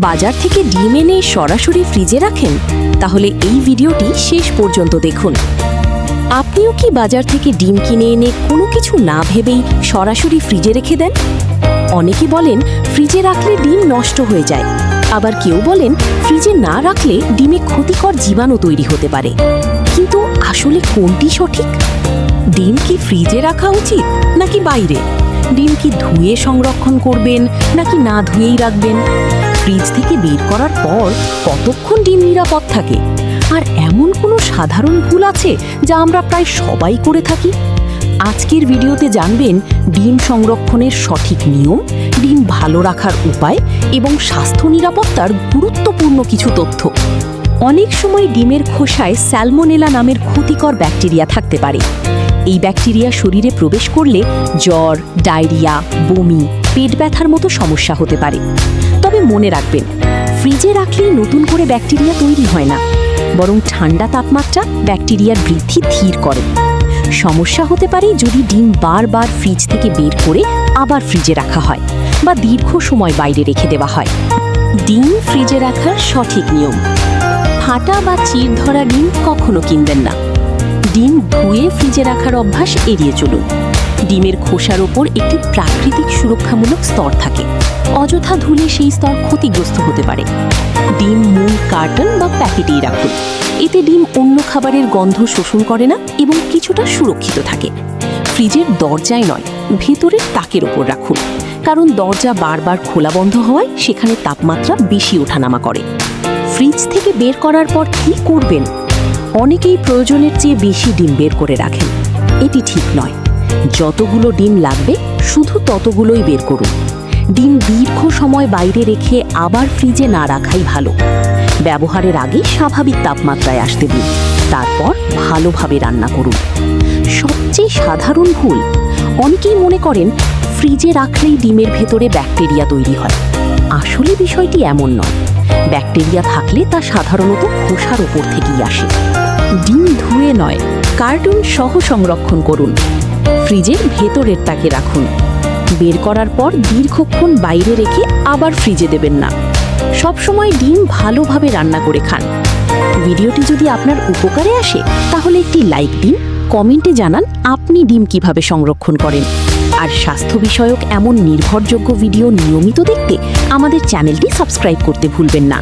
বাজার থেকে ডিম এনে সরাসরি ফ্রিজে রাখেন? তাহলে এই ভিডিওটি শেষ পর্যন্ত দেখুন। আপনিও কি বাজার থেকে ডিম কিনে এনে কোনো কিছু না ভেবেই সরাসরি ফ্রিজে রেখে দেন? অনেকে বলেন ফ্রিজে রাখলে ডিম নষ্ট হয়ে যায়, আবার কেউ বলেন ফ্রিজে না রাখলে ডিমে ক্ষতিকর জীবাণু তৈরি হতে পারে। কিন্তু আসলে কোনটি সঠিক? ডিম কি ফ্রিজে রাখা উচিত নাকি বাইরে? ডিম কি ধুয়ে সংরক্ষণ করবেন নাকি না ধুয়েই রাখবেন? ফ্রিজ থেকে বের করার পর কতক্ষণ ডিম নিরাপদ থাকে? আর এমন কোনো সাধারণ ভুল আছে যা আমরা প্রায় সবাই করে থাকি? আজকের ভিডিওতে জানবেন ডিম সংরক্ষণের সঠিক নিয়ম, ডিম ভালো রাখার উপায় এবং স্বাস্থ্য নিরাপত্তার গুরুত্বপূর্ণ কিছু তথ্য। অনেক সময় ডিমের খোসায় স্যালমোনেলা নামের ক্ষতিকর ব্যাকটেরিয়া থাকতে পারে। এই ব্যাকটেরিয়া শরীরে প্রবেশ করলে জ্বর, ডায়রিয়া, বমি, পেট ব্যথার মতো সমস্যা হতে পারে। তবে মনে রাখবেন, ফ্রিজে রাখলেই নতুন করে ব্যাকটেরিয়া তৈরি হয় না, বরং ঠান্ডা তাপমাত্রা ব্যাকটেরিয়ার বৃদ্ধি ধীর করে। সমস্যা হতে পারে যদি ডিম বারবার ফ্রিজ থেকে বের করে আবার ফ্রিজে রাখা হয় বা দীর্ঘ সময় বাইরে রেখে দেওয়া হয়। ডিম ফ্রিজে রাখার সঠিক নিয়ম। ফাটা বা চিড় ধরা ডিম কখনো কিনবেন না। ডিম ধুয়ে ফ্রিজে রাখার অভ্যাস এড়িয়ে চলুন। ডিমের খোসার ওপর একটি প্রাকৃতিক সুরক্ষামূলক স্তর থাকে, অযথা ধুলে সেই স্তর ক্ষতিগ্রস্ত হতে পারে। ডিম মূল কার্টন বা প্যাকেটেই রাখুন, এতে ডিম অন্য খাবারের গন্ধ শোষণ করে না এবং কিছুটা সুরক্ষিত থাকে। ফ্রিজের দরজায় নয়, ভেতরের তাকের ওপর রাখুন, কারণ দরজা বারবার খোলা বন্ধ হওয়ায় সেখানে তাপমাত্রা বেশি ওঠানামা করে। ফ্রিজ থেকে বের করার পর কী করবেন? অনেকেই প্রয়োজনের চেয়ে বেশি ডিম বের করে রাখেন। এটি ঠিক নয়। যতগুলো ডিম লাগবে শুধু ততগুলোই বের করুন। ডিম দীর্ঘ সময় বাইরে রেখে আবার ফ্রিজে না রাখাই ভালো। ব্যবহারের আগে স্বাভাবিক তাপমাত্রায় আসতে দিন, তারপর ভালোভাবে রান্না করুন। সবচেয়ে সাধারণ ভুল, অনেকেই মনে করেন ফ্রিজে রাখলেই ডিমের ভেতরে ব্যাকটেরিয়া তৈরি হয়। আসলে বিষয়টি এমন নয়। ব্যাকটেরিয়া থাকলে তা সাধারণত খোসার ওপর থেকেই আসে। ডিম ধুয়ে নয়, কার্টুন সহ সংরক্ষণ করুন। ফ্রিজের ভেতরের তাকে রাখুন। বের করার পর দীর্ঘক্ষণ বাইরে রেখে আবার ফ্রিজে দেবেন না। সবসময় ডিম ভালোভাবে রান্না করে খান। ভিডিওটি যদি আপনার উপকারে আসে তাহলে একটি লাইক দিন, কমেন্টে জানান আপনি ডিম কিভাবে সংরক্ষণ করেন। আর স্বাস্থ্য বিষয়ক এমন নির্ভরযোগ্য ভিডিও নিয়মিত দেখতে আমাদের চ্যানেলটি সাবস্ক্রাইব করতে ভুলবেন না।